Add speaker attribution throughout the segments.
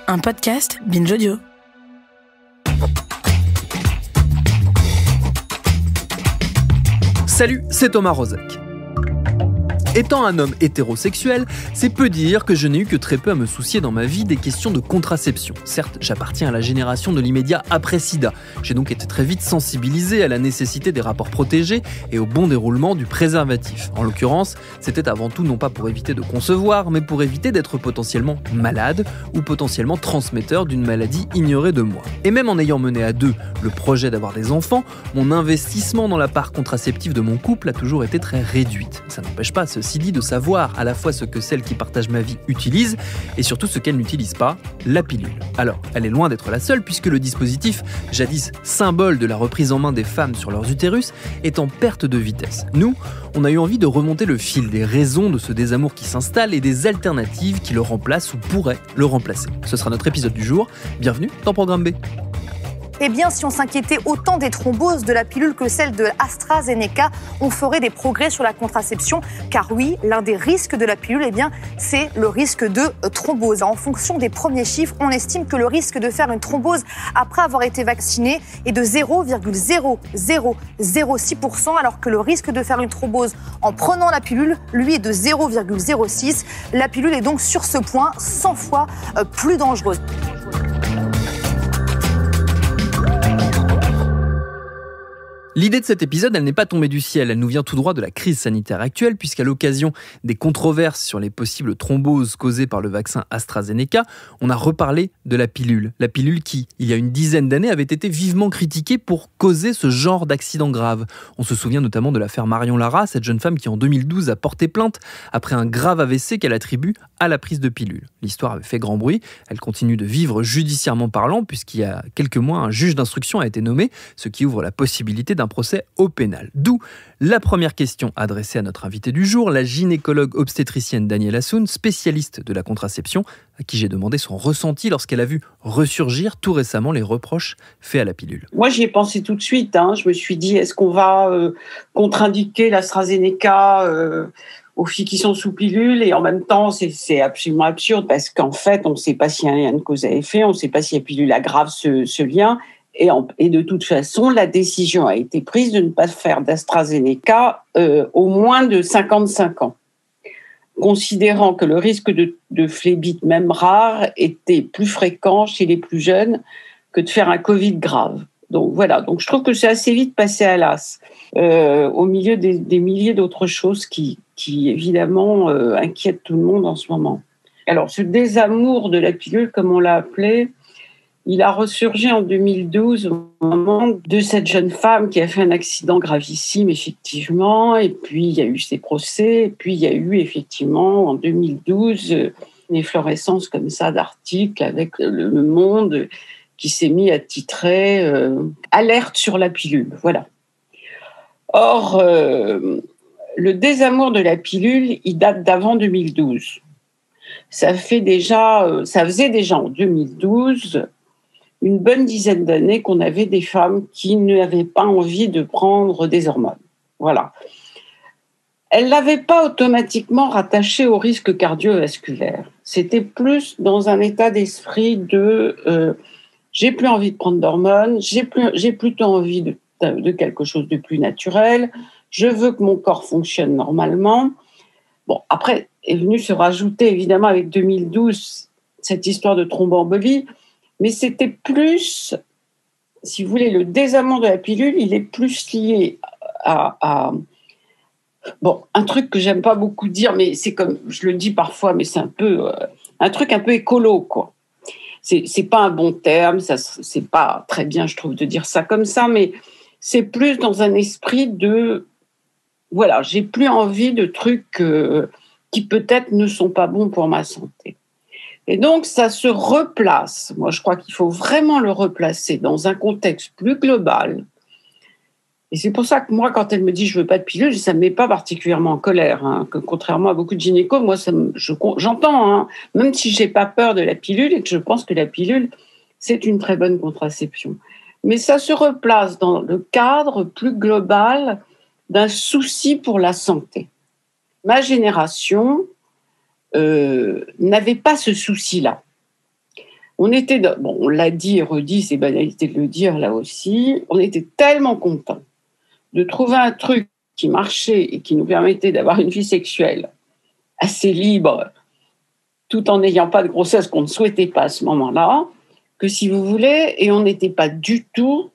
Speaker 1: Un podcast Binge Audio.
Speaker 2: Salut, c'est Thomas Rozek. Étant un homme hétérosexuel, c'est peu dire que je n'ai eu que très peu à me soucier dans ma vie des questions de contraception. Certes, j'appartiens à la génération de l'immédiat après-sida. J'ai donc été très vite sensibilisé à la nécessité des rapports protégés et au bon déroulement du préservatif. En l'occurrence, c'était avant tout non pas pour éviter de concevoir, mais pour éviter d'être potentiellement malade ou potentiellement transmetteur d'une maladie ignorée de moi. Et même en ayant mené à deux le projet d'avoir des enfants, mon investissement dans la part contraceptive de mon couple a toujours été très réduite. Ça n'empêche pas, ceci dit, de savoir à la fois ce que celle qui partage ma vie utilise et surtout ce qu'elle n'utilise pas, la pilule. Alors, elle est loin d'être la seule puisque le dispositif, jadis symbole de la reprise en main des femmes sur leurs utérus, est en perte de vitesse. Nous, on a eu envie de remonter le fil des raisons de ce désamour qui s'installe et des alternatives qui le remplacent ou pourraient le remplacer. Ce sera notre épisode du jour. Bienvenue dans Programme B.
Speaker 3: Eh bien, si on s'inquiétait autant des thromboses de la pilule que celle de AstraZeneca, on ferait des progrès sur la contraception. Car oui, l'un des risques de la pilule, eh bien, c'est le risque de thrombose. En fonction des premiers chiffres, on estime que le risque de faire une thrombose après avoir été vacciné est de 0,0006%, alors que le risque de faire une thrombose en prenant la pilule, lui, est de 0,06. La pilule est donc sur ce point 100 fois plus dangereuse.
Speaker 2: L'idée de cet épisode, elle n'est pas tombée du ciel, elle nous vient tout droit de la crise sanitaire actuelle, puisqu'à l'occasion des controverses sur les possibles thromboses causées par le vaccin AstraZeneca, on a reparlé de la pilule. La pilule qui, il y a une dizaine d'années, avait été vivement critiquée pour causer ce genre d'accident grave. On se souvient notamment de l'affaire Marion Lara, cette jeune femme qui en 2012 a porté plainte après un grave AVC qu'elle attribue à la prise de pilule. L'histoire avait fait grand bruit, elle continue de vivre judiciairement parlant, puisqu'il y a quelques mois, un juge d'instruction a été nommé, ce qui ouvre la possibilité d'un procès au pénal. D'où la première question adressée à notre invitée du jour, la gynécologue obstétricienne Danielle Assoun, spécialiste de la contraception, à qui j'ai demandé son ressenti lorsqu'elle a vu ressurgir tout récemment les reproches faits à la pilule.
Speaker 4: Moi, j'y ai pensé tout de suite. Je me suis dit, est-ce qu'on va contre-indiquer l'AstraZeneca aux filles qui sont sous pilule? Et en même temps, c'est absolument absurde parce qu'en fait, on ne sait pas s'il y a un lien de cause à effet, on ne sait pas si la pilule aggrave ce lien. Et de toute façon, la décision a été prise de ne pas faire d'AstraZeneca au moins de 55 ans, considérant que le risque de phlébite, même rare, était plus fréquent chez les plus jeunes que de faire un Covid grave. Donc voilà, donc je trouve que c'est assez vite passé à l'as, au milieu des milliers d'autres choses qui évidemment inquiètent tout le monde en ce moment. Alors ce désamour de la pilule, comme on l'a appelé, il a ressurgi en 2012 au moment de cette jeune femme qui a fait un accident gravissime, effectivement, et puis il y a eu ses procès, et puis il y a eu effectivement en 2012 une efflorescence comme ça d'articles avec le Monde qui s'est mis à titrer « Alerte sur la pilule ». Voilà. Or, le désamour de la pilule, il date d'avant 2012. Ça faisait déjà en 2012 une bonne dizaine d'années qu'on avait des femmes qui n'avaient pas envie de prendre des hormones. Voilà. Elles ne l'avaient pas automatiquement rattaché au risque cardiovasculaire. C'était plus dans un état d'esprit de j'ai plus envie de prendre d'hormones, j'ai plutôt envie de quelque chose de plus naturel, je veux que mon corps fonctionne normalement. Bon, après est venu se rajouter évidemment avec 2012 cette histoire de thromboembolie. Mais c'était plus, si vous voulez, le désamour de la pilule, il est plus lié à un truc que j'aime pas beaucoup dire, mais c'est comme, je le dis parfois, mais c'est un truc un peu écolo, quoi. C'est pas un bon terme, c'est pas très bien, je trouve, de dire ça comme ça, mais c'est plus dans un esprit de, voilà, j'ai plus envie de trucs qui peut-être ne sont pas bons pour ma santé. Et donc, ça se replace. Moi, je crois qu'il faut vraiment le replacer dans un contexte plus global. Et c'est pour ça que moi, quand elle me dit « je veux pas de pilule », ça me met pas particulièrement en colère. Que contrairement à beaucoup de gynécos, moi, j'entends, même si j'ai pas peur de la pilule et que je pense que la pilule, c'est une très bonne contraception. Mais ça se replace dans le cadre plus global d'un souci pour la santé. Ma génération n'avait pas ce souci-là. On l'a dit et redit, c'est banalité de le dire là aussi, on était tellement contents de trouver un truc qui marchait et qui nous permettait d'avoir une vie sexuelle assez libre, tout en n'ayant pas de grossesse qu'on ne souhaitait pas à ce moment-là, que si vous voulez, et on n'était pas du tout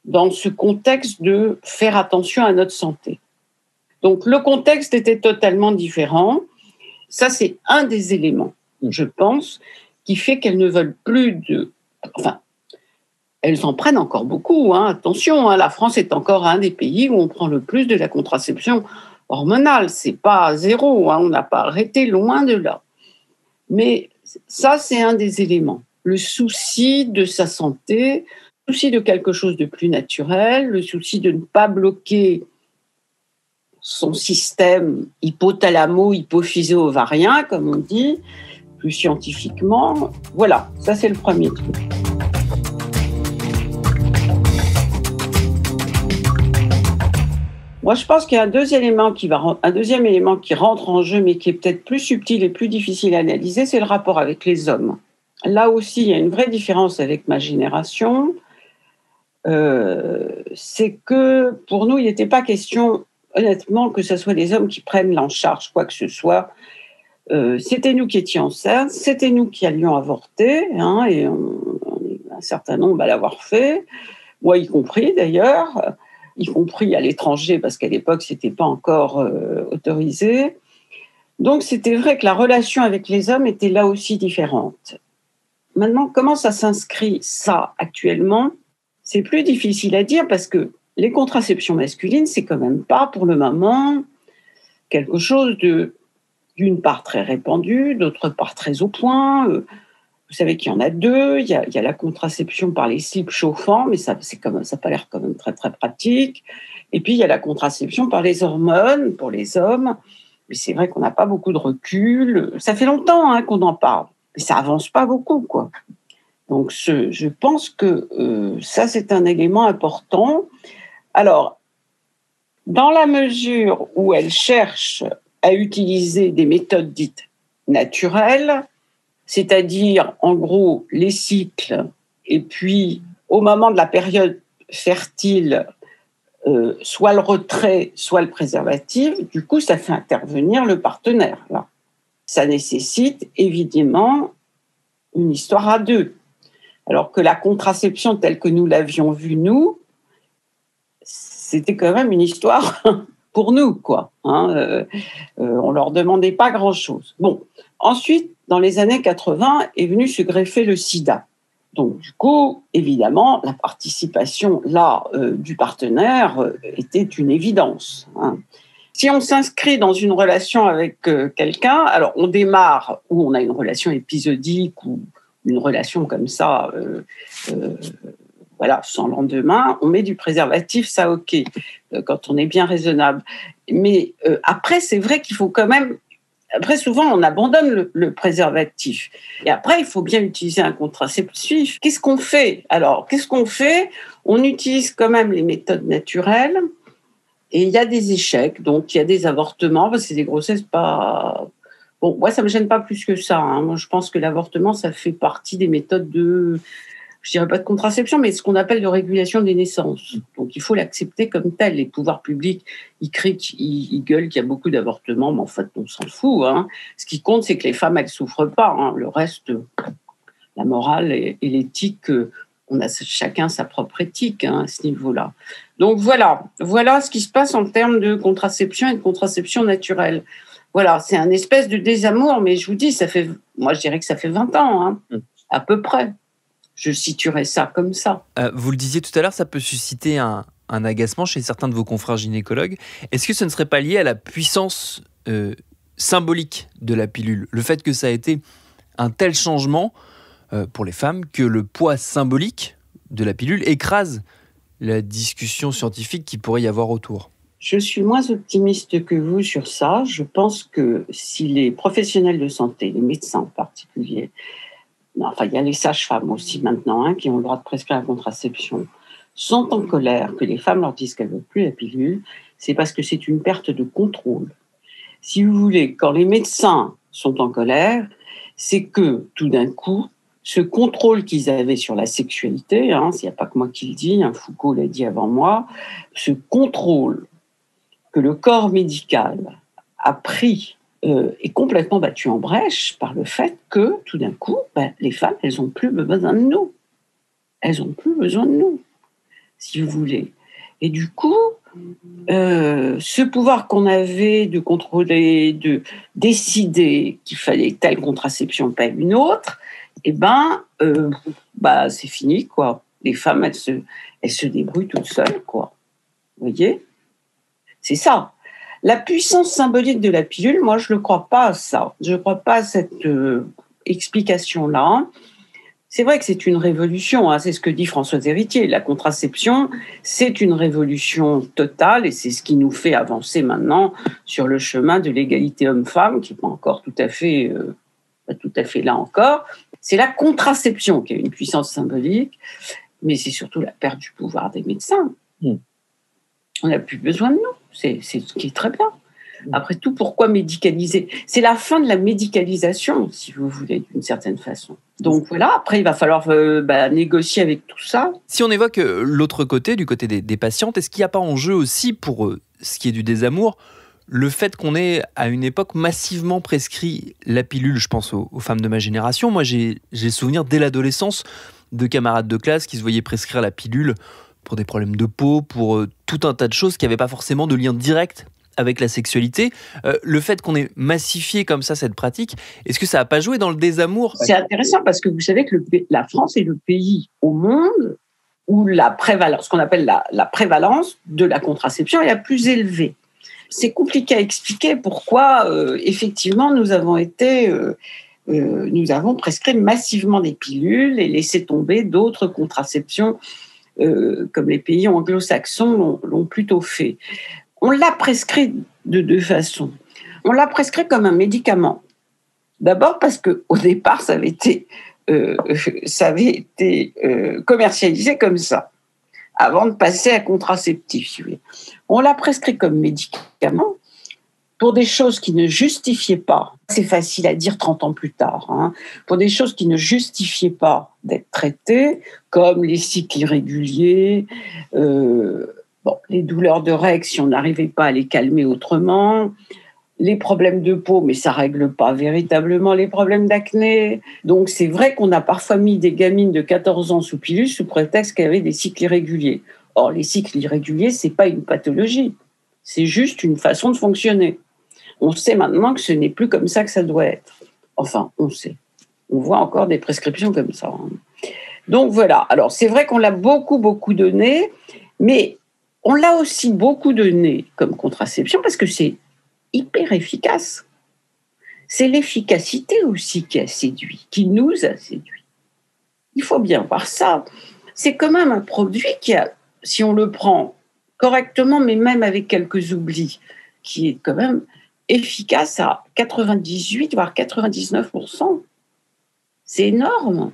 Speaker 4: dans ce contexte de faire attention à notre santé. Donc le contexte était totalement différent. Ça, c'est un des éléments, je pense, qui fait qu'elles ne veulent plus de... Enfin, elles en prennent encore beaucoup. Attention, la France est encore un des pays où on prend le plus de la contraception hormonale. C'est pas zéro, on n'a pas arrêté, loin de là. Mais ça, c'est un des éléments. Le souci de sa santé, le souci de quelque chose de plus naturel, le souci de ne pas bloquer son système hypothalamo-hypophyso-ovarien, comme on dit, plus scientifiquement. Voilà, ça c'est le premier truc. Moi, je pense qu'il y a un deuxième élément qui rentre en jeu, mais qui est peut-être plus subtil et plus difficile à analyser, c'est le rapport avec les hommes. Là aussi, il y a une vraie différence avec ma génération. C'est que pour nous, il n'était pas question, honnêtement, que ce soit les hommes qui prennent en charge quoi que ce soit. C'était nous qui étions enceintes, c'était nous qui allions avorter, et on est un certain nombre à l'avoir fait, moi y compris d'ailleurs, y compris à l'étranger, parce qu'à l'époque, ce n'était pas encore autorisé. Donc, c'était vrai que la relation avec les hommes était là aussi différente. Maintenant, comment ça s'inscrit, ça, actuellement ? C'est plus difficile à dire parce que les contraceptions masculines, c'est quand même pas, pour le moment, quelque chose d'une part très répandu, d'autre part très au point. Vous savez qu'il y en a deux. Il y a la contraception par les slips chauffants, mais ça n'a pas l'air quand même très, très pratique. Et puis, il y a la contraception par les hormones pour les hommes. Mais c'est vrai qu'on n'a pas beaucoup de recul. Ça fait longtemps qu'on en parle, mais ça avance pas beaucoup, quoi. Donc, je pense que ça, c'est un élément important. Alors, dans la mesure où elle cherche à utiliser des méthodes dites naturelles, c'est-à-dire, en gros, les cycles, et puis, au moment de la période fertile, soit le retrait, soit le préservatif, du coup, ça fait intervenir le partenaire, là. Ça nécessite, évidemment, une histoire à deux. Alors que la contraception telle que nous l'avions vue, nous, c'était quand même une histoire pour nous, quoi. On leur demandait pas grand-chose. Bon, ensuite, dans les années 80, est venu se greffer le sida. Donc, du coup, évidemment, la participation, là, du partenaire était une évidence. Si on s'inscrit dans une relation avec quelqu'un, alors on démarre où on a une relation épisodique ou une relation comme ça, sans lendemain, on met du préservatif, ça ok, quand on est bien raisonnable. Mais après, c'est vrai qu'il faut quand même... Après, souvent, on abandonne le préservatif. Et après, il faut bien utiliser un contraceptif. Qu'est-ce qu'on fait ? Alors, on utilise quand même les méthodes naturelles. Et il y a des échecs, donc il y a des avortements, parce que c'est des grossesses pas... Bon, moi, ça ne me gêne pas plus que ça. Moi, je pense que l'avortement, ça fait partie des méthodes je dirais pas de contraception, mais ce qu'on appelle de régulation des naissances. Donc, il faut l'accepter comme tel. Les pouvoirs publics, ils crient, ils gueulent qu'il y a beaucoup d'avortements, mais en fait, on s'en fout. Ce qui compte, c'est que les femmes, elles souffrent pas. Le reste, la morale et l'éthique, on a chacun sa propre éthique à ce niveau-là. Donc, voilà ce qui se passe en termes de contraception et de contraception naturelle. Voilà, c'est un espèce de désamour, mais je vous dis, moi, je dirais que ça fait 20 ans, à peu près. Je situerais ça comme ça.
Speaker 2: Vous le disiez tout à l'heure, ça peut susciter un agacement chez certains de vos confrères gynécologues. Est-ce que ce ne serait pas lié à la puissance symbolique de la pilule ? Le fait que ça a été un tel changement pour les femmes que le poids symbolique de la pilule écrase la discussion scientifique qu'il pourrait y avoir autour ?
Speaker 4: Je suis moins optimiste que vous sur ça. Je pense que si les professionnels de santé, les médecins en particulier, il y a les sages-femmes aussi maintenant qui ont le droit de prescrire la contraception, sont en colère que les femmes leur disent qu'elles ne veulent plus la pilule, c'est parce que c'est une perte de contrôle. Si vous voulez, quand les médecins sont en colère, c'est que tout d'un coup, ce contrôle qu'ils avaient sur la sexualité, hein, il n'y a pas que moi qui le dis, hein, Foucault l'a dit avant moi, ce contrôle que le corps médical a pris est complètement battu en brèche par le fait que, tout d'un coup, les femmes, elles n'ont plus besoin de nous. Elles n'ont plus besoin de nous, si vous voulez. Et du coup, ce pouvoir qu'on avait de contrôler, de décider qu'il fallait telle contraception, pas une autre, c'est fini, quoi. Les femmes, elles se débrouillent toutes seules, quoi. Vous voyez ? C'est ça. La puissance symbolique de la pilule, moi, je ne le crois pas à ça. Je ne crois pas à cette explication-là. C'est vrai que c'est une révolution, hein, c'est ce que dit Françoise Héritier. La contraception, c'est une révolution totale et c'est ce qui nous fait avancer maintenant sur le chemin de l'égalité homme-femme, qui n'est pas encore tout à fait là encore. C'est la contraception qui a une puissance symbolique, mais c'est surtout la perte du pouvoir des médecins. On n'a plus besoin de nous, c'est ce qui est très bien. Après tout, pourquoi médicaliser ? C'est la fin de la médicalisation, si vous voulez, d'une certaine façon. Donc voilà, après, il va falloir négocier avec tout ça.
Speaker 2: Si on évoque l'autre côté, du côté des patientes, est-ce qu'il n'y a pas en jeu aussi, pour ce qui est du désamour, le fait qu'on ait, à une époque, massivement prescrit la pilule ? Je pense aux femmes de ma génération. Moi, j'ai souvenir, dès l'adolescence, de camarades de classe qui se voyaient prescrire la pilule pour des problèmes de peau, pour tout un tas de choses qui n'avaient pas forcément de lien direct avec la sexualité. Le fait qu'on ait massifié comme ça cette pratique, est-ce que ça n'a pas joué dans le désamour ?
Speaker 4: C'est intéressant parce que vous savez que la France est le pays au monde où ce qu'on appelle la prévalence de la contraception est la plus élevée. C'est compliqué à expliquer pourquoi, effectivement, nous avons prescrit massivement des pilules et laissé tomber d'autres contraceptions comme les pays anglo-saxons l'ont plutôt fait. On l'a prescrit de deux façons. On l'a prescrit comme un médicament. D'abord parce qu'au départ, ça avait été commercialisé comme ça, avant de passer à contraceptif. On l'a prescrit comme médicament pour des choses qui ne justifiaient pas, c'est facile à dire 30 ans plus tard, hein, pour des choses qui ne justifiaient pas d'être traitées, comme les cycles irréguliers, les douleurs de règles, si on n'arrivait pas à les calmer autrement, les problèmes de peau, mais ça ne règle pas véritablement les problèmes d'acné. Donc c'est vrai qu'on a parfois mis des gamines de 14 ans sous pilule sous prétexte qu'elles avaient des cycles irréguliers. Or, les cycles irréguliers, ce n'est pas une pathologie, c'est juste une façon de fonctionner. On sait maintenant que ce n'est plus comme ça que ça doit être. Enfin, on sait. On voit encore des prescriptions comme ça. Donc voilà. Alors c'est vrai qu'on l'a beaucoup, beaucoup donné, mais on l'a aussi beaucoup donné comme contraception parce que c'est hyper efficace. C'est l'efficacité aussi qui a séduit, qui nous a séduit. Il faut bien voir ça. C'est quand même un produit qui a, si on le prend correctement, mais même avec quelques oublis, qui est quand même efficace à 98 voire 99%. C'est énorme.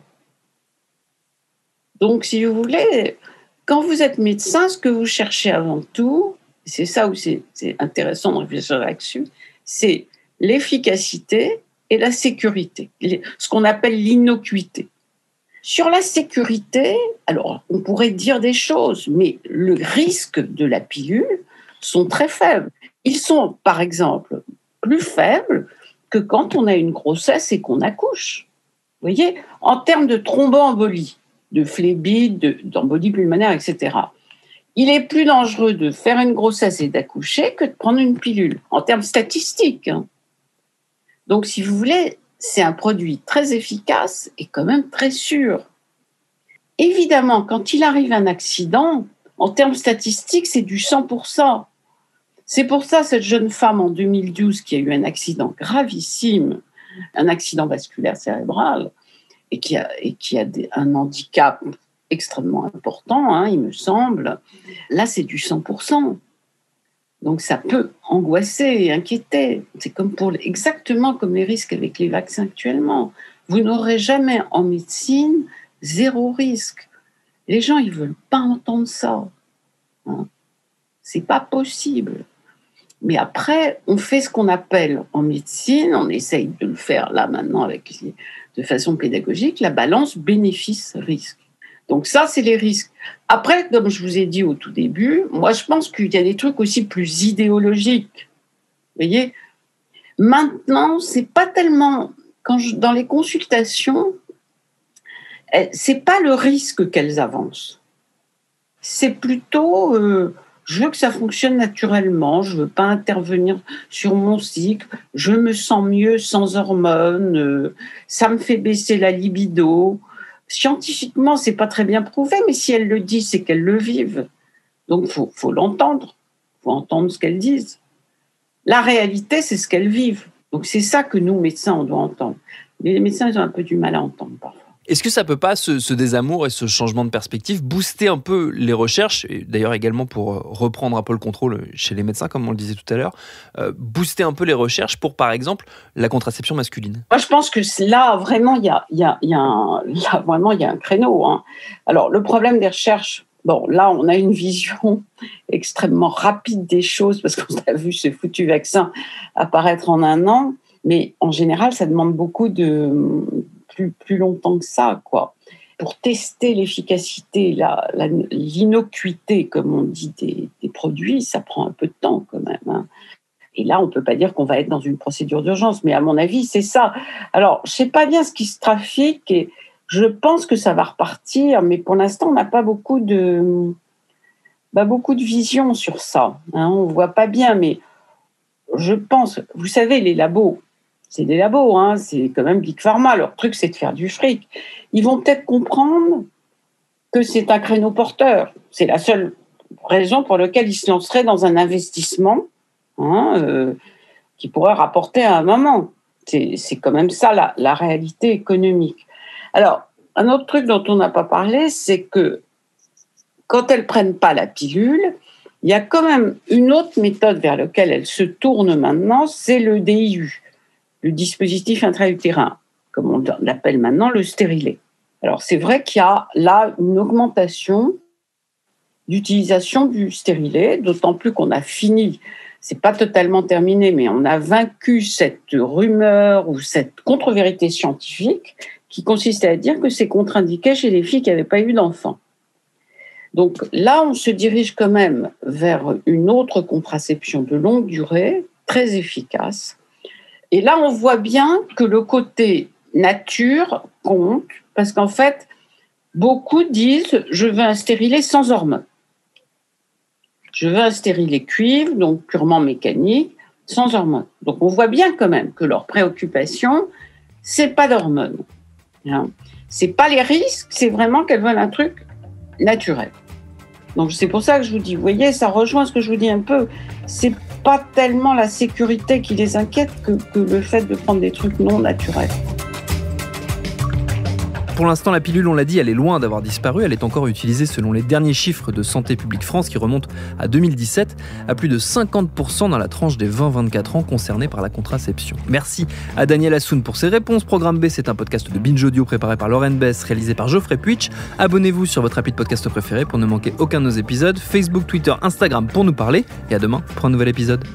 Speaker 4: Donc, si vous voulez, quand vous êtes médecin, ce que vous cherchez avant tout, c'est ça où c'est intéressant de réfléchir là-dessus, c'est l'efficacité et la sécurité, ce qu'on appelle l'innocuité. Sur la sécurité, alors on pourrait dire des choses, mais le risque de la pilule sont très faibles. Ils sont, par exemple, plus faibles que quand on a une grossesse et qu'on accouche. Vous voyez, en termes de thromboembolie, de phlébite, d'embolie pulmonaire, etc., il est plus dangereux de faire une grossesse et d'accoucher que de prendre une pilule, en termes statistiques. Donc, si vous voulez, c'est un produit très efficace et quand même très sûr. Évidemment, quand il arrive un accident, en termes statistiques, c'est du 100%. C'est pour ça, cette jeune femme en 2012 qui a eu un accident gravissime, un accident vasculaire cérébral, et qui a un handicap extrêmement important, il me semble, là, c'est du 100%. Donc, ça peut angoisser et inquiéter. C'est exactement comme les risques avec les vaccins actuellement. Vous n'aurez jamais en médecine zéro risque. Les gens, ils ne veulent pas entendre ça. C'est pas possible. Mais après, on fait ce qu'on appelle en médecine, on essaye de le faire là maintenant avec de façon pédagogique la balance bénéfice-risque. Donc ça, c'est les risques. Après, comme je vous ai dit au tout début, moi, je pense qu'il y a des trucs aussi plus idéologiques. Vous voyez ? Maintenant, c'est pas tellement... dans les consultations, c'est pas le risque qu'elles avancent. C'est plutôt... je veux que ça fonctionne naturellement, je veux pas intervenir sur mon cycle, je me sens mieux sans hormones, ça me fait baisser la libido. Scientifiquement, c'est pas très bien prouvé, mais si elles le disent, c'est qu'elles le vivent. Donc, faut l'entendre. Faut entendre ce qu'elles disent. La réalité, c'est ce qu'elles vivent. Donc, c'est ça que nous, médecins, on doit entendre. Mais les médecins, ils ont un peu du mal à entendre parfois.
Speaker 2: Est-ce que ça peut pas, ce désamour et ce changement de perspective, booster un peu les recherches, et d'ailleurs également pour reprendre un peu le contrôle chez les médecins, comme on le disait tout à l'heure, booster un peu les recherches pour, par exemple, la contraception masculine ?
Speaker 4: Moi, je pense que là, vraiment, il y a un créneau. Hein. Alors, le problème des recherches, bon, là, on a une vision extrêmement rapide des choses, parce qu'on a vu ce foutu vaccin apparaître en 1 an, mais en général, ça demande beaucoup de... Plus longtemps que ça, quoi. Pour tester l'efficacité, l'innocuité, comme on dit, des produits, ça prend un peu de temps quand même. Hein. Et là, on ne peut pas dire qu'on va être dans une procédure d'urgence, mais à mon avis, c'est ça. Alors, je ne sais pas bien ce qui se trafique et je pense que ça va repartir, mais pour l'instant, on n'a pas beaucoup de vision sur ça. Hein. On ne voit pas bien, mais je pense, vous savez, les labos, c'est des labos, hein, c'est quand même Big Pharma. Leur truc, c'est de faire du fric. Ils vont peut-être comprendre que c'est un créneau porteur. C'est la seule raison pour laquelle ils se lanceraient dans un investissement qui pourrait rapporter à un moment. C'est quand même ça la réalité économique. Alors, un autre truc dont on n'a pas parlé, c'est que quand elles ne prennent pas la pilule, il y a quand même une autre méthode vers laquelle elles se tournent maintenant, c'est le DIU. Le dispositif intra-utérin, comme on l'appelle maintenant, le stérilet. Alors, c'est vrai qu'il y a là une augmentation d'utilisation du stérilet, d'autant plus qu'on a fini, c'est pas totalement terminé, mais on a vaincu cette rumeur ou cette contre-vérité scientifique qui consistait à dire que c'est contre-indiqué chez les filles qui n'avaient pas eu d'enfants. Donc là, on se dirige quand même vers une autre contraception de longue durée, très efficace. Et là, on voit bien que le côté nature compte, parce qu'en fait, beaucoup disent « je veux un stérilet sans hormones ». Je veux un stérilet cuivre, donc purement mécanique, sans hormones. Donc on voit bien quand même que leur préoccupation, c'est pas d'hormones. Hein. C'est pas les risques, c'est vraiment qu'elles veulent un truc naturel. Donc c'est pour ça que je vous dis, vous voyez, ça rejoint ce que je vous dis un peu, c'est pas tellement la sécurité qui les inquiète que le fait de prendre des trucs non naturels.
Speaker 2: Pour l'instant, la pilule, on l'a dit, elle est loin d'avoir disparu. Elle est encore utilisée selon les derniers chiffres de Santé publique France qui remontent à 2017 à plus de 50% dans la tranche des 20-24 ans concernés par la contraception. Merci à Daniel Assoun pour ses réponses. Programme B, c'est un podcast de Binge Audio préparé par Lauren Bess, réalisé par Geoffrey Puitch. Abonnez-vous sur votre appli de podcast préféré pour ne manquer aucun de nos épisodes. Facebook, Twitter, Instagram pour nous parler. Et à demain pour un nouvel épisode.